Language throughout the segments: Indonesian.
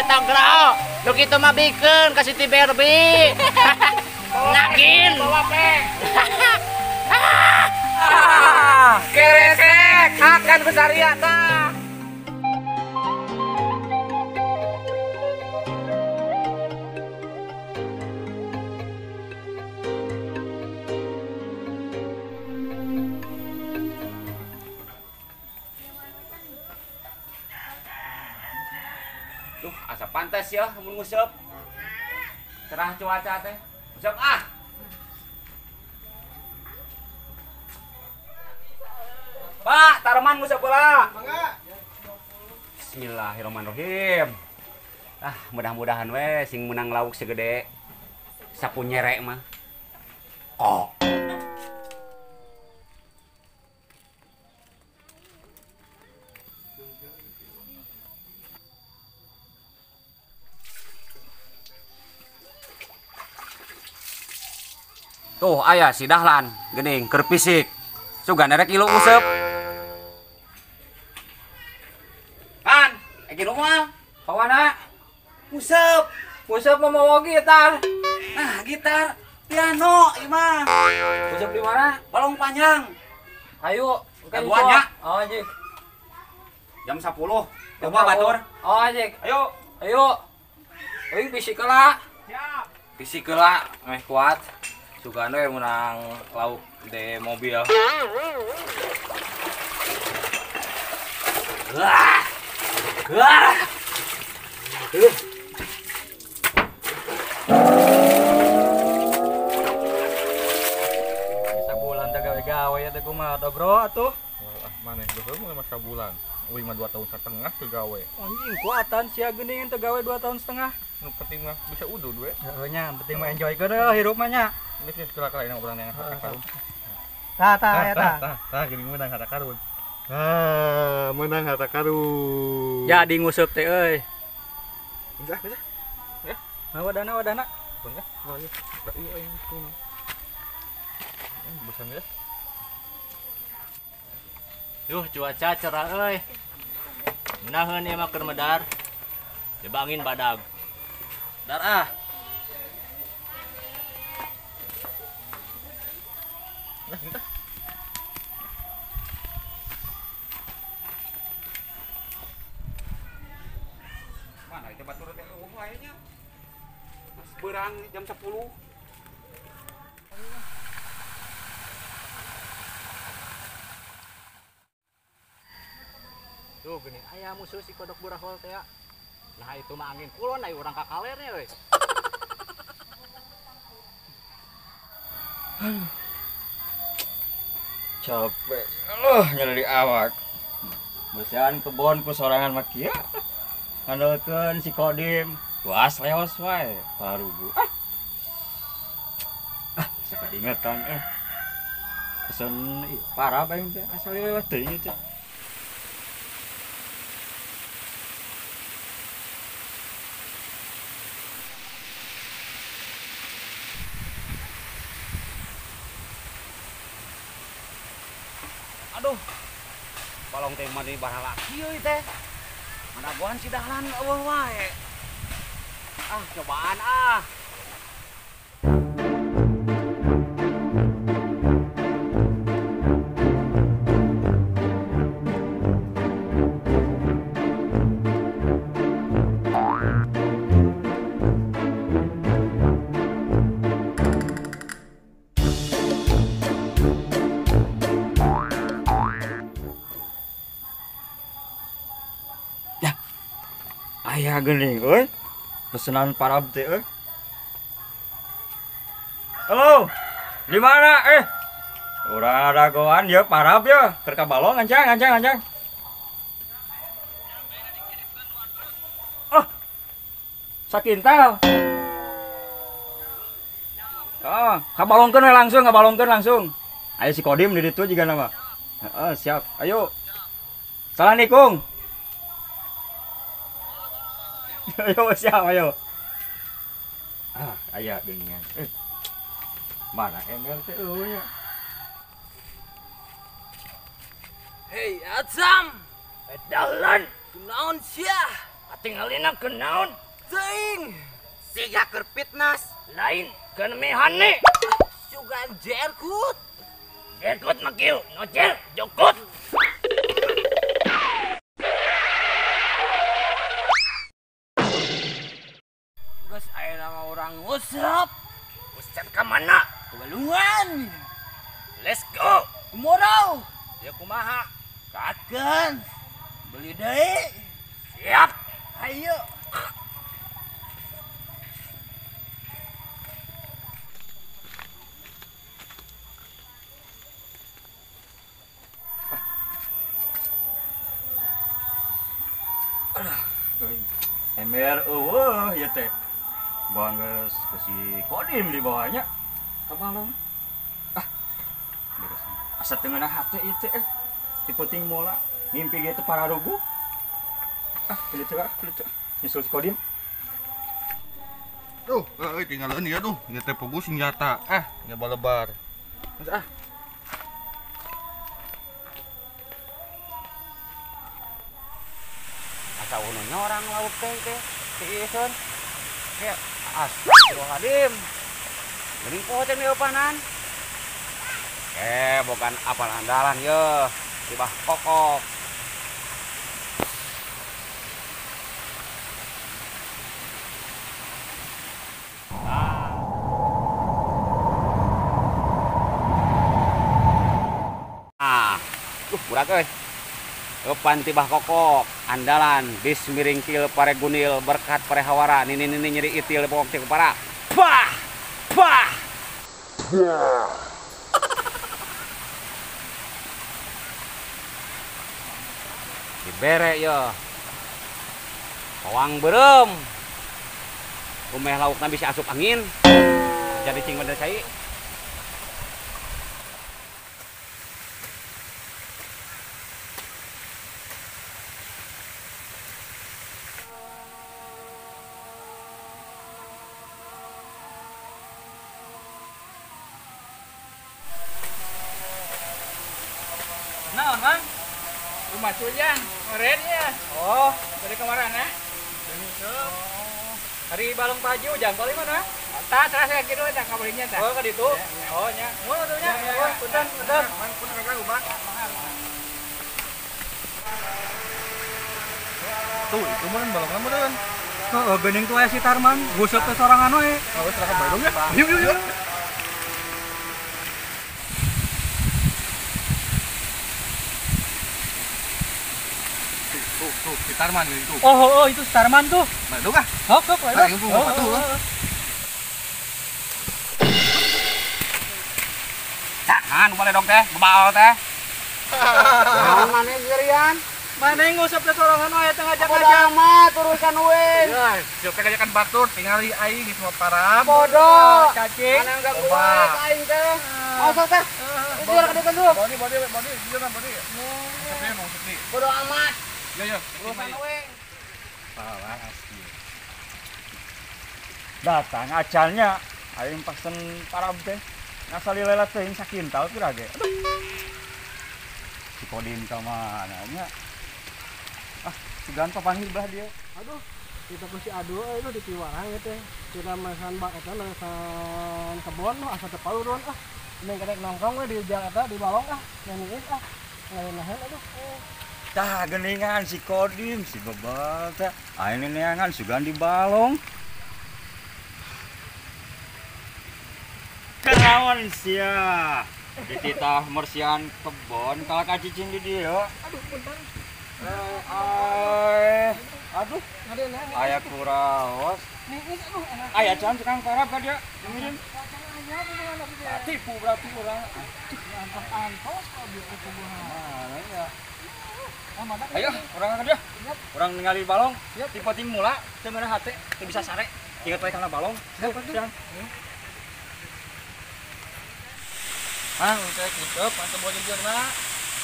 tanggrao. Lu kitu mah bikeun ka Siti Berbi. Nakin. Bawa pe. Keresek akan besaria tah. Asa pantas ya mun nguseup. Cerah cuaca teh. Nguseup ah. Pak, tareman nguseup heula. Mangga. Bismillahirrahmanirrahim. Mudah-mudahan we sing menang lauk segede sapu nyerek mah. Oh. Tuh aya si Dahlan geuning keur fisik. Sugan erek kilo nguseup. Kan, iki rumah. Kawana nguseup. Nguseup mah mau gitar. Nah, gitar, piano ieu mah. Nguseup di mana? Balong panjang. Ayo, kaduanya. Oh, anjing. Jam 10. Coba batur. Oh, anjing. Ayo. Ayo. Euing fisik heula. Siap. Fisik heula meh kuat. Sugan we menang lauk di mobil. Wah. Wah. Bisa bulan teh gawe-gawe ya teh kumaha teh bro atuh. Maneh beuheum mah sabulan. Uing mah 2 tahun setengah teu gawe. Anjing kuatan sia geuning teh gawe 2 tahun setengah. Nu penting mah bisa udud we. Heuh nya, penting mah enjoy keun hirup mah nya. Geus kala-kala urang yang harta karun. Tah Geuning menang harta karun. Menang harta karun. jadi nguseup teh euy. Enggak. Ya. Wadana. Pun ya. Oh iya. Ieu aing kuno. Bosan ya. Duh, cuaca cerah euy. Menaheun ieu mah keur medar. Dibangin badag. Dar ah. Nah, entah. Mana itu batur teh wae nya. Mas beurang jam 10. Tuh gini, aya musuh si kodok burahol teh ya. Nah itu mah angin kulon aya urang kakalernya we. Capek, nyeri awak. Bersihan kebon ku sorangan mah kieu. Ngandalkeun si Kodim, was leos wae parugu. Sakadingetan Pesen parah bae teh asal lewat teuing teh. Aduh. Balong teh mah di baraha laki euy teh. Madagoan si Dahlan eueuh wae. Cobaan ah. Aya geuning euy. Pesanan parab teh euy. Halo. Di mana? Urang ada goan ya parab ya. Keur ka balong ancang. Oh. Sakintal. Oh, kabalongkeun langsung. Aya si Kodim di ditu jiga nama. Heeh, siap. Ayo. Assalamualaikum. Ayo siap ayo. Aya geuningan. Mana emel teh euy nya. Hei Azam, Dahlan, kunaon sia? tingalina kenaon? Teuing. Siga keur fitness. Lain kan mehane. Sugan jerkut. Ekot makiu, nocer, jokot. Geus aya nama orang ngusap. Usap ka mana? Ke Balungan. Let's go. Tomorrow. Ya kumaha? Kakeun. Beli deui. Siap. Ayo. Ember ya teh. Bangges ke si Kodim di bawahnya. Kabalong. Beres. Asa teungeunah hate ieu teh. Tipe ting mola ngimpi ge teu pararugu. Pilih teh. Nyusul si Kodim. Tuh, tinggalan ya tuh. Ya teh fokus senjata. Ya balebar. Mas Asa ununya orang lauk teh si Ison. Kayak astagfirullahaladzim. Geuning poho teh neupanan. Bukan apal andalan ye. Tibah kokok. Burak euy. Eupan tibah kokok, andalan, bis miringkil pare gunil, berkat pare hawara, nini nyeri itil pokok ti para. Pah! Pah! Dibere yo. Pawang berem. Umeh laukna bisa asup angin. Jadi cing bener cai. Naon, Mang? Rumah Cujan, kemarin ya. Oh, dari kemarin ya? Hari Balong Paju, jangan balik mana? Tak, terasa gitu aja kabarnya tak. Oh, ke ditu. Oh, nya. Oh, tuh nya. Oh, punten. Man, punten kagak ubah. tuh, itu mah balong kamu kan. Oh, geuning tuh si Tarman, guseup teh sorangan we. Oh, silakan Bandung ya. Yuk. Tuh, si Tarman itu. Oh, itu Tarman tuh. Bandung ah. Hok, Nah, itu bapak tuh. Cahan boleh dong teh, bebal teh. Naon maneh geurian? Mana yang ngusap teh sorangan we teh ngajak-ngajak. Udah mah turusan we. Ya, siapa kajakan batur tinggal di aing di semua param. Bodoh. Cacing. Mana enggak gue aing teh. Masuk teh. Ujar ka depan dulu. Bodi, jangan bodi. Sepi mau sepi. Bodoh amat. Ya. Turusan we. Salah asli. Datang ajalnya, aing pesen parab teh. Ngasali lelat teh sakintal kira ge. Aduh. Si Kodim ka mana nya? Sugan papanggil bah dia. Aduh, kita kusi adu itu di Piwarang ya teh. Kita masan bak eta masan kebon asa teu pauron Neng kadek nongkrong we di jalan eta di Balong nyanyiin lain-lain aduh. Tah geuningan si Kodim si bebal teh. Aing neangan sugan di Balong. Kenaon sia? Dititah mersian kebon kalau kacicing di dia. Aduh, punten. Aduh, Ngadena. aya kuraos. Nih, aduh enak. Aya can tukang parab ka dia. Ngirim. Kacangnya di mana dia? Tipu berarti urang. Antos kok dia kubuhan. Mana ya? Mana Ayo, urang ka dia. Urang ningali balong. Tipe ting mula teu meunah hate, teu bisa sare. Ingat wae kana balong. Siap. Saya tutup, mantep bodi jeurna.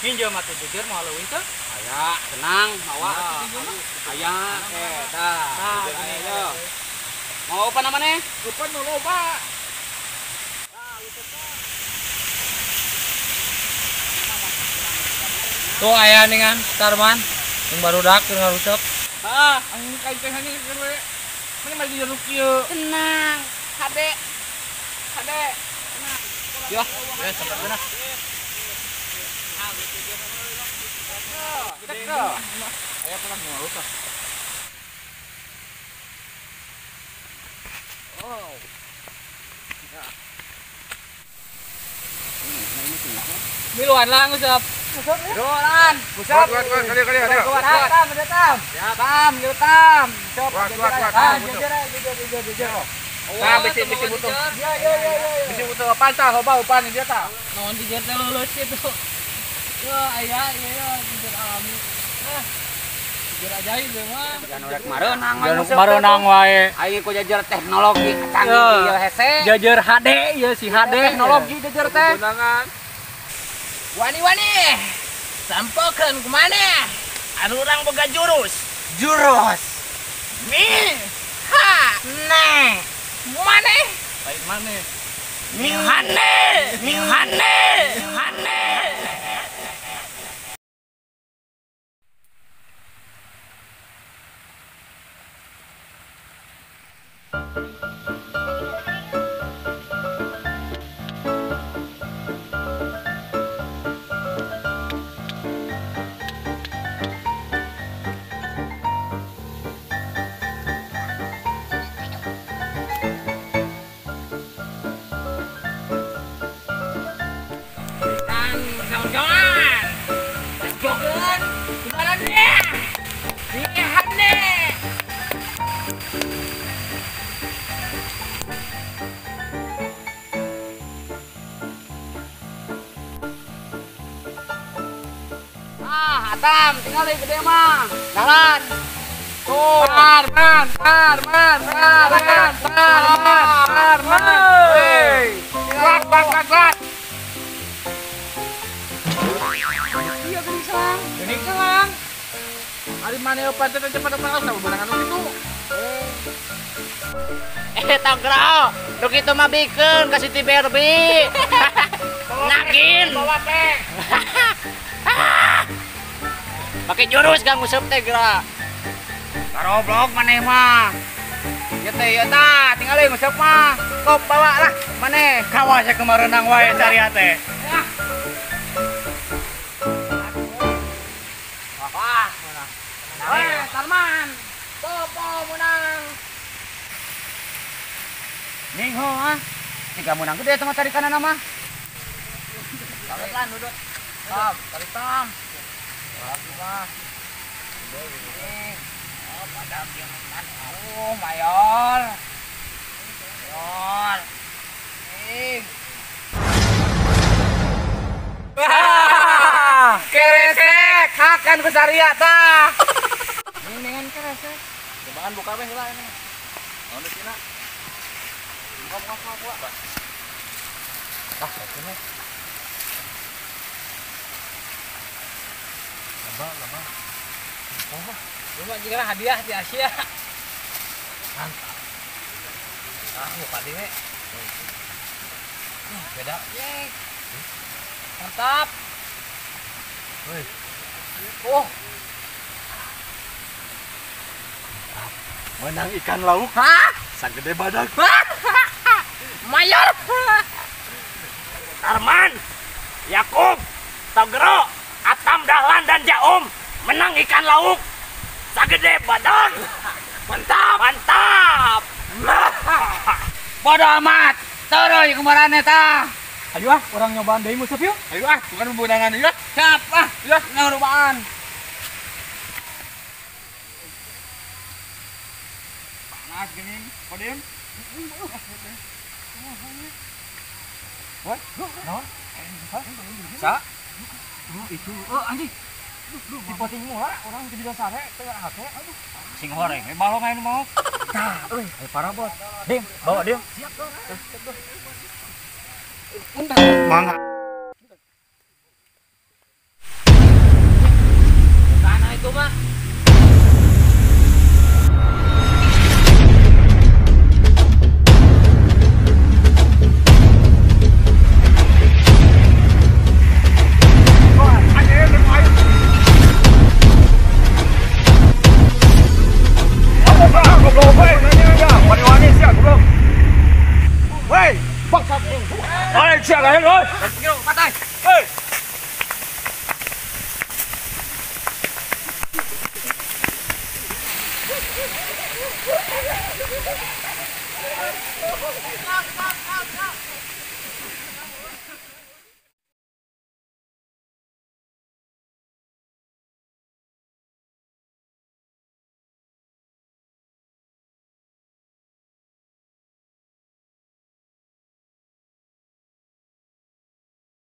Hinjeun mah teh jujur moal leuwih teh. Aya, tenang, mawa. Aya, tah. Ayo. Mau apa namanya? Rupan nu loba. Tuh aya ningan Tarman, yang barudak keur ngarucep. Ang kain teh hanya we. Mana mah jeruk kieu. Tenang, Hade. Hade. Ya, sampai beuna. Aya pulang mau usah. Oh. Miluan lang usap. Doan, pusat. Kuat kali. Kuat, tam, ada tam. Ya, tam, gitu tam. Kuat. Jujur. Nah, bisi butuh. Ya. Bisi butuh apaan tah? Loba upah dia tah. Naon di teh lulus itu. Yo, aya, jujur alami. Jujur ajaib ya mah. Jangan urek mareunang we. Mareunang wae. Aing ku jajar teknologi canggih ieu hese. Jajar HD ya si HD. Teknologi jajar teh. Gunakan. Wani, sampokeun kumana? Anu urang boga jurus. Mi, ha, ne. Mane? Baik mana? Mihane. Kawan-kawan, sampokeun kumana nih? Mihane. Atam, tinggal di gede mah. Jalan. Tuh. Man. Hei. Kuat. Iya gelisang. Ini kelang. Ari mana opat teh cepat usah beunangan itu. Tanggrao, lu gitu mah bikin kasih ti Barbie. Nakin. Bawa teh. Pakai jurus Kang Usep teh geura. Karoblok maneh mah. Ya teh ya tah, tinggal deui Usep mah. Kop bawa lah maneh. Kawas kemarenang wae cari teh. Wah, menang. Tarman. Topo menang. Ning ho ah. Tiga menang gede teh tarik kanan mah. Tarik lan duduk. Tam, tarik tam. Lagi mah. Oh, padam yang kan. Oh, mayor. Mayor. Keresek, hakan besaria tah. Mendingan keresek. Cobaan buka weh heula ini. Naon deui cenah? Buka. Tah, ini. Laba. Oh, cuma jika hadiah di Asia. Mantap. Buka deh. Beda. Yeay. Mantap. Woi. Oh, Menang ikan lauk hah? sagede badak. Mayor. Arman, Yakub, Togro, Atam, Dahlan, dan Jaom menang ikan lauk sagede badak. Mantap. Bodo amat. Teureui kumaranna tah. Ayo ah, orang nyobaan deui musep yuk. Ayo ah, bukan beunangan ieu. Siap ah. Ya, ngarubaan. Panas geuning, Kodim. Sa? Anjing. Di poting mula orang di bidang sare tengah hate. Aduh. Sing horeng, balong aja mau. Ayo para bos. Dim, bawa Dim. Mangga.